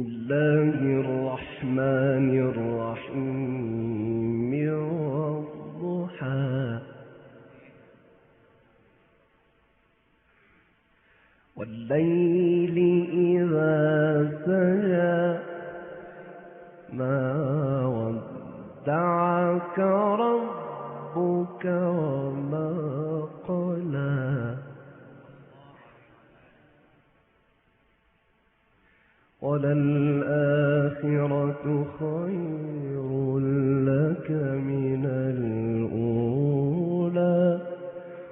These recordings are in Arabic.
الله الرحمن الرحيم والضحى والليل إذا سجى ما ودعك ربك وما قلى وللآخرة خير لك من الأولى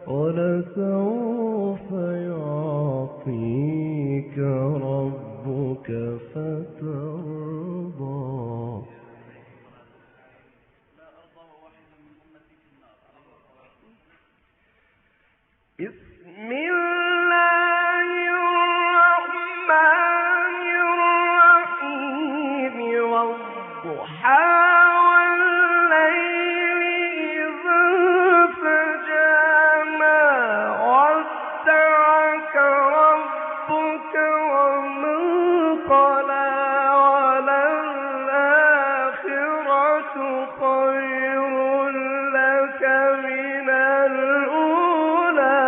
ولسوف يعطيك ربك فترضى. بسم الله الرحمن الرحيم والضحى والليل إذا سجى ما ودعك ربك وما قلى وللآخرة خير لك من الأولى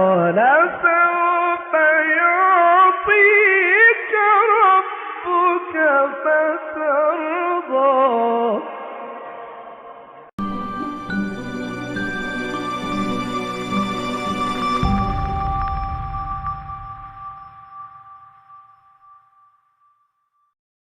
ولسوف يعطيك ربك فترضى.